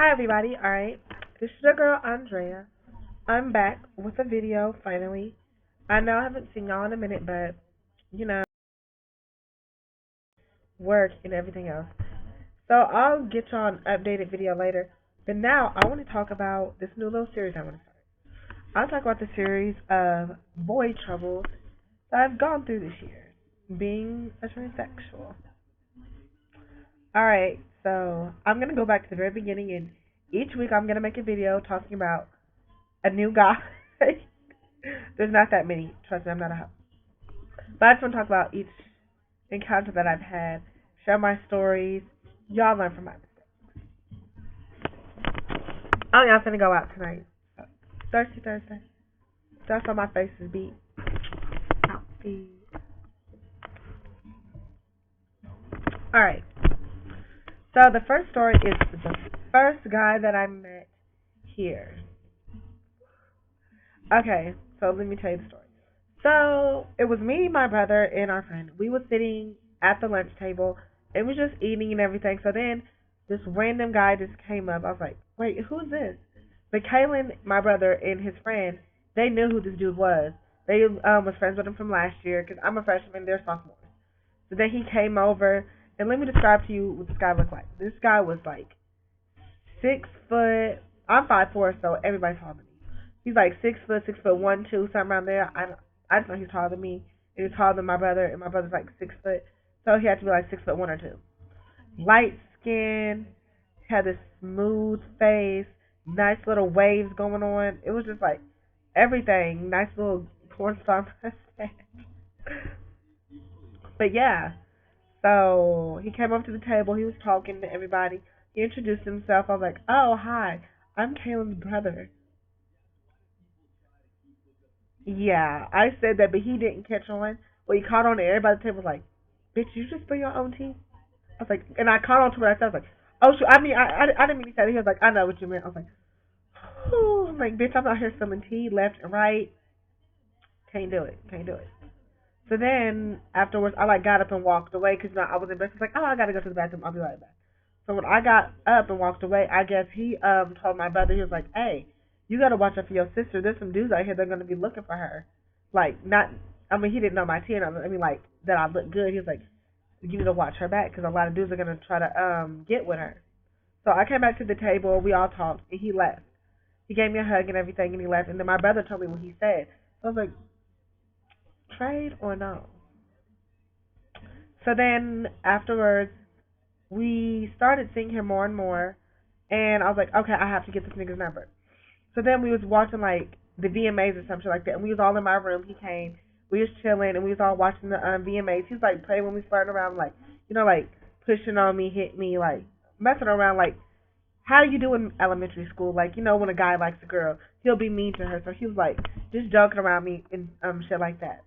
Hi everybody, alright. This is your girl Andrea. I'm back with a video finally. I know I haven't seen y'all in a minute, but you know, work and everything else. So I'll get y'all an updated video later. But now I want to talk about this new little series I want to start. I'll talk about the series of boy troubles that I've gone through this year, being a transsexual. Alright, so I'm going to go back to the very beginning, and each week I'm going to make a video talking about a new guy. There's not that many. Trust me, I'm not a hoe. But I just want to talk about each encounter that I've had, share my stories. Y'all learn from my mistakes. Oh, yeah, I'm finna go out tonight. Thirsty Thursday. That's why my face is beat. Outfit. Alright. So the first story is the first guy that I met here. Okay, so let me tell you the story. So it was me, my brother, and our friend. We were sitting at the lunch table and we were just eating and everything. So then this random guy just came up. I was like, wait, who's this? But Kalen, my brother, and his friend, they knew who this dude was. They was friends with him from last year because I'm a freshman, they're sophomores. So then he came over, and let me describe to you what this guy looked like. This guy was like 6 foot. I'm 5'4", so everybody's taller than me. He's like 6 foot, 6'1", 2", something around there. I just know he's taller than me. And he's taller than my brother, and my brother's like 6 foot, so he had to be like 6'1" or 2". Light skin, had this smooth face, nice little waves going on. It was just like everything. Nice little porn star mustache. But yeah, so he came up to the table. He was talking to everybody. He introduced himself. I was like, "Oh, hi, I'm Kalen's brother." Yeah, I said that, but he didn't catch on. Well, he caught on, and everybody at the table was like, "Bitch, you just spill your own tea?" I was like, and I caught on to what I said. I was like, "Oh, shoot, I mean, I didn't mean to say it." He was like, "I know what you meant." I was like, "Oh, I'm like, bitch, I'm out here spilling tea left and right. Can't do it. Can't do it." So then afterwards, I like got up and walked away because I was in bed. I was like, "Oh, I gotta go to the bathroom. I'll be right back." So when I got up and walked away, I guess he told my brother. He was like, "Hey, you gotta watch out for your sister. There's some dudes out here. They're gonna be looking for her. Like not. I mean, he didn't know my teen. I mean, like that I look good. He was like, you need to watch her back because a lot of dudes are gonna try to get with her." So I came back to the table. We all talked, and he left. He gave me a hug and everything, and he left. And then my brother told me what he said. So I was like, trade or no? So then afterwards, we started seeing him more and more, and I was like, okay, I have to get this nigga's number. So then we was watching like the VMAs or something like that, and we was all in my room. He came, we was chilling, and we was all watching the VMAs. He was like playing when we flirting around, like like pushing on me, hit me, like messing around, like how you do in elementary school, like when a guy likes a girl, he'll be mean to her. So he was like just joking around me and shit like that.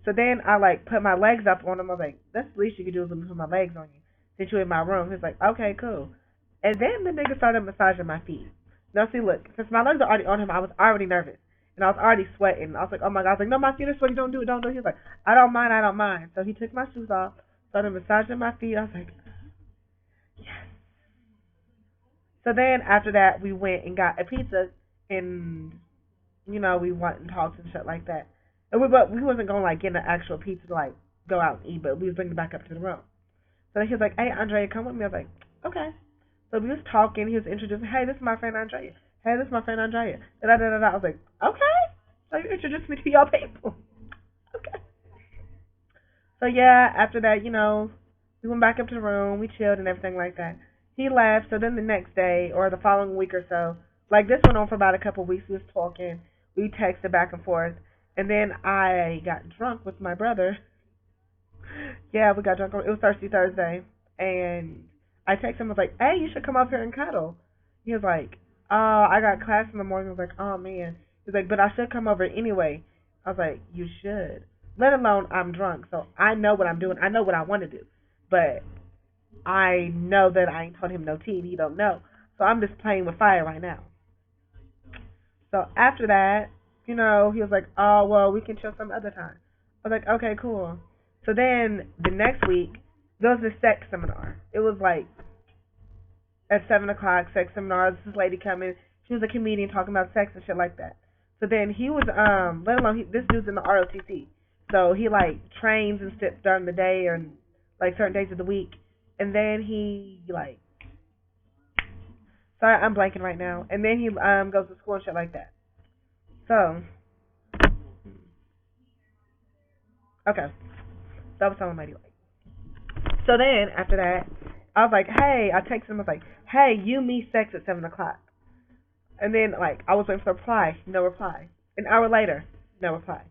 So then I like put my legs up on him. I was like, that's the least you could do is let me put my legs on you since you in my room. He's like, okay, cool. And then the nigga started massaging my feet. Now see, look, since my legs are already on him, I was already nervous and I was already sweating. I was like, oh my god. I was like, no, my feet are sweaty. Don't do it. Don't do it. He was like, I don't mind. I don't mind. So he took my shoes off, started massaging my feet. I was like, yes. So then after that, we went and got a pizza, and we went and talked and shit like that. And but we wasn't going like get an actual pizza to like go out and eat, but we was bringing it back up to the room. So he was like, "Hey, Andrea, come with me." I was like, "Okay." So we was talking. He was introducing, "Hey, this is my friend Andrea. Hey, this is my friend Andrea." Da da da da. I was like, "Okay." So you introduced me to your people. Okay. So yeah, after that, we went back up to the room. We chilled and everything like that. He left. So then the next day or the following week or so, like this went on for about a couple of weeks. We was talking. We texted back and forth. And then I got drunk with my brother. Yeah, we got drunk. It was Thirsty Thursday, and I texted him. I was like, "Hey, you should come up here and cuddle." He was like, "Oh, I got class in the morning." I was like, "Oh man." He's like, "But I should come over anyway." I was like, "You should." Let alone I'm drunk, so I know what I'm doing. I know what I want to do, but I know that I ain't told him no tea. And he don't know, so I'm just playing with fire right now. So after that, he was like, "Oh well, we can chill some other time." I was like, "Okay, cool." So then the next week, there was a sex seminar. It was like at 7 o'clock, sex seminar. This lady coming. She was a comedian talking about sex and shit like that. So then he was let alone this dude's in the ROTC. So he like trains and sits during the day or like certain days of the week. And then he like sorry, I'm blanking right now. And then he goes to school and shit like that. So okay. That was something mighty like. So then after that I was like, hey, I texted him, I was like, hey, you, me, sex at 7 o'clock. And then, like, I was waiting for a reply. No reply. An hour later, no reply.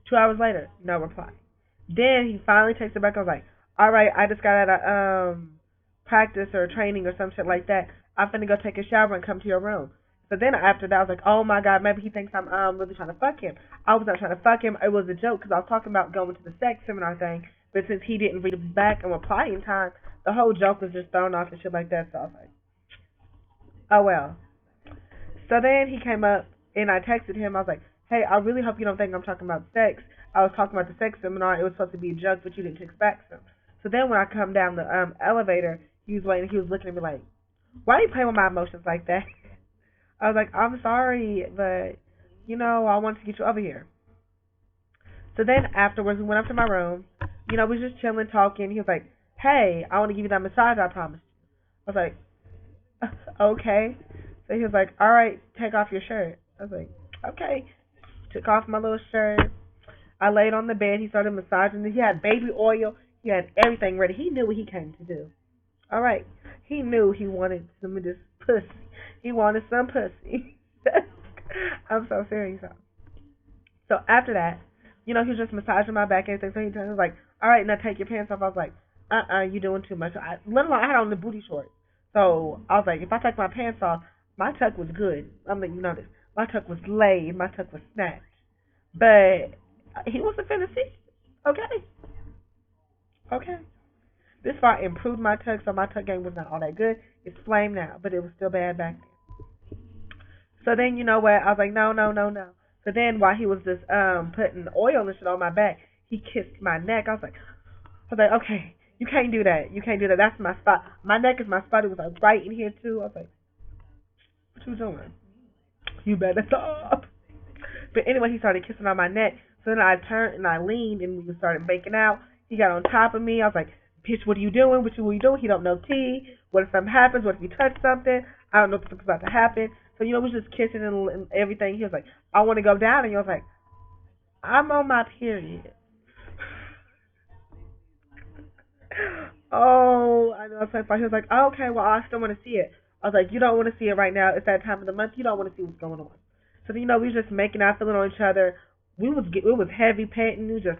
2 hours later, no reply. Then he finally texted back. I was like, all right, I just got out of practice or training or some shit like that. I'm finna go take a shower and come to your room. So then after that, I was like, oh my god, maybe he thinks I'm really trying to fuck him. I was not trying to fuck him. It was a joke because I was talking about going to the sex seminar thing. But since he didn't read it back and reply in time, the whole joke was just thrown off and shit like that. So I was like, oh well. So then he came up and I texted him. I was like, hey, I really hope you don't think I'm talking about sex. I was talking about the sex seminar. It was supposed to be a joke, but you didn't text back some. So then when I come down the elevator, he was waiting. He was looking at me like, why are you playing with my emotions like that? I was like, I'm sorry, but, I wanted to get you over here. So then afterwards, we went up to my room. We was just chilling, talking. He was like, hey, I want to give you that massage I promised you. I was like, okay. So he was like, all right, take off your shirt. I was like, okay. Took off my little shirt. I laid on the bed. He started massaging. He had baby oil. He had everything ready. He knew what he came to do. All right. He knew he wanted some of this pussy. He wanted some pussy. I'm so serious. So after that, he was just massaging my back and everything. So he was like, all right, now take your pants off. I was like, you doing too much. I had on the booty shorts. So I was like, if I take my pants off, my tuck was good. I'm like, this. My tuck was laid. My tuck was snatched. But he wasn't finna see. Okay. Okay. This far improved my tuck, so my tuck game was not all that good. It's flame now, but it was still bad back then. So then, you know what? I was like, no, no, no, no. So then, while he was just putting oil and shit on my back, he kissed my neck. I was like, okay, you can't do that. You can't do that. That's my spot. My neck is my spot. It was like right in here too. I was like, what you doing? You better stop. But anyway, he started kissing on my neck. So then I turned and I leaned and we started making out. He got on top of me. I was like, bitch, what are you doing? What are you doing? He don't know T. What if something happens? What if you touch something? I don't know if something's about to happen. So, we was just kissing and everything. He was like, I want to go down. And he was like, I'm on my period. Oh, I know. It's so funny. He was like, oh, okay, well, I still want to see it. I was like, you don't want to see it right now. It's that time of the month. You don't want to see what's going on. So, we was just making out, feeling on each other. It was heavy panting. We was just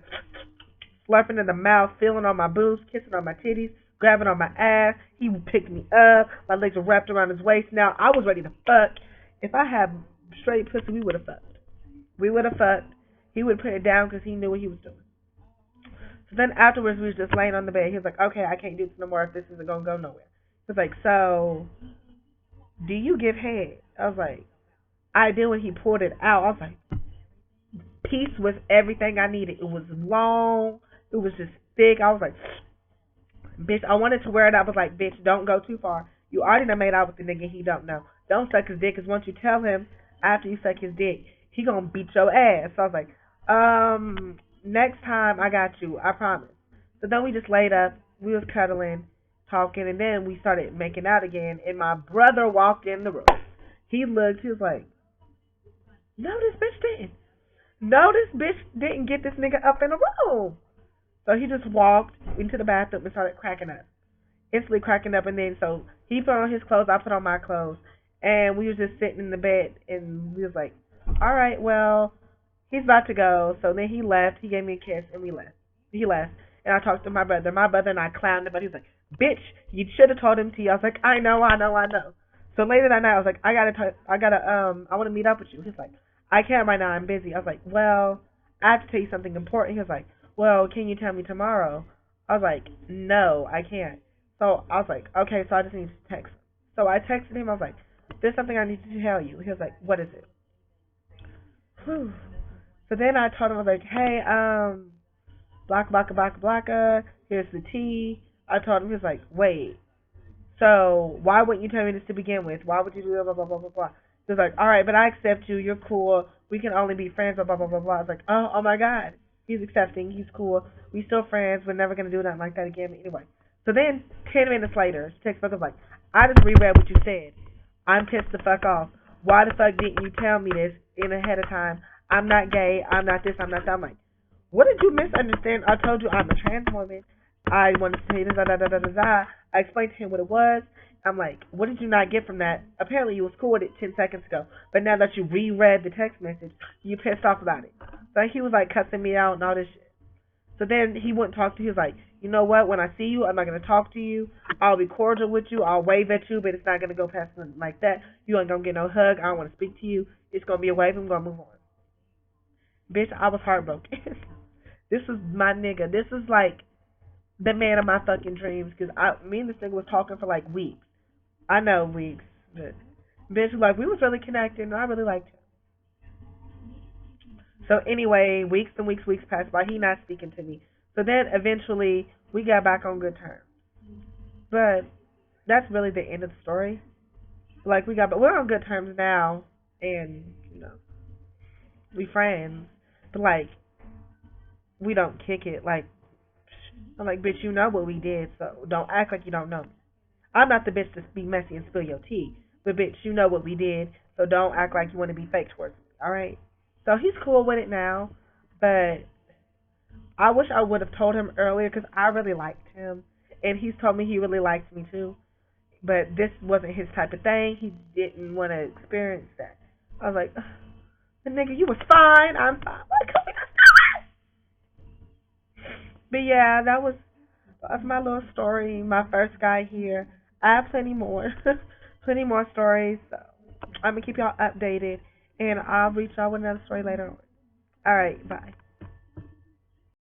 slurping in the mouth, feeling on my boobs, kissing on my titties, grabbing on my ass. He picked me up. My legs were wrapped around his waist. Now, I was ready to fuck. If I had straight pussy, we would have fucked. We would have fucked. He would put it down because he knew what he was doing. So then afterwards, we was just laying on the bed. He was like, okay, I can't do this no more if this isn't going to go nowhere. He was like, so, do you give head? I was like, I do, and he pulled it out. I was like, piece was everything I needed. It was long. It was just thick. I was like, bitch, I wanted to wear it out. I was like, bitch, don't go too far. You already done made out with the nigga he don't know. Don't suck his dick, because once you tell him after you suck his dick, he gonna beat your ass. So I was like, next time I got you, I promise. So then we just laid up. We was cuddling, talking, and then we started making out again, and my brother walked in the room. He looked, he was like, no, this bitch didn't. No, this bitch didn't get this nigga up in the room. So he just walked into the bathroom and started cracking up. Instantly cracking up, and then so he put on his clothes, I put on my clothes, and we was just sitting in the bed, and we was like, all right, well, he's about to go. So then he left, he gave me a kiss, and we left. He left, and I talked to my brother. My brother and I clowned him, but he was like, bitch, you should have told him to. I was like, I know. So later that night, I was like, I want to meet up with you. He's like, I can't right now, I'm busy. I was like, well, I have to tell you something important. He was like, well, can you tell me tomorrow? I was like, no, I can't. So I was like, okay, so I just need to text him. So I texted him. I was like, there's something I need to tell you. He was like, what is it? Whew. So then I told him, I was like, hey, blocka, here's the tea. I told him, he was like, wait. So why wouldn't you tell me this to begin with? Why would you do blah blah blah blah blah blah? He was like, all right, but I accept you. You're cool. We can only be friends. Blah blah blah blah blah. I was like, oh my god, he's accepting. He's cool. We still friends. We're never gonna do nothing like that again. Anyway, so then 10 minutes later, she texts back was like, I just reread what you said. I'm pissed the fuck off. Why the fuck didn't you tell me this in ahead of time? I'm not gay. I'm not this. I'm not that. I'm like, what did you misunderstand? I told you I'm a trans woman. I wanted to say this, da da da da da da. I explained to him what it was. I'm like, what did you not get from that? Apparently you was cool with it 10 seconds ago. But now that you reread the text message, you pissed off about it. So he was like cussing me out and all this shit. So then he wouldn't talk to you. He was like, you know what? When I see you, I'm not going to talk to you. I'll be cordial with you. I'll wave at you, but it's not going to go past nothing like that. You ain't going to get no hug. I don't want to speak to you. It's going to be a wave. I'm going to move on. Bitch, I was heartbroken. This is my nigga. This is like the man of my fucking dreams because me and this nigga was talking for like weeks. I know weeks, but bitch, like we was really connected and I really liked him. So anyway, weeks and weeks passed by. He not speaking to me. So then eventually we got back on good terms. But that's really the end of the story. Like but we're on good terms now, and we friends. But like we don't kick it. Like I'm like, bitch, you know what we did, so don't act like you don't know me. I'm not the bitch to be messy and spill your tea, but bitch, you know what we did, so don't act like you want to be fake towards me. All right. So he's cool with it now, but I wish I would have told him earlier because I really liked him, and he's told me he really likes me too. But this wasn't his type of thing. He didn't want to experience that. I was like, the nigga, you was fine. I'm fine. Why come we not fine? But yeah, that's my little story. My first guy here. I have plenty more, plenty more stories. So I'm gonna keep y'all updated, and I'll reach out with another story later on. All right, bye.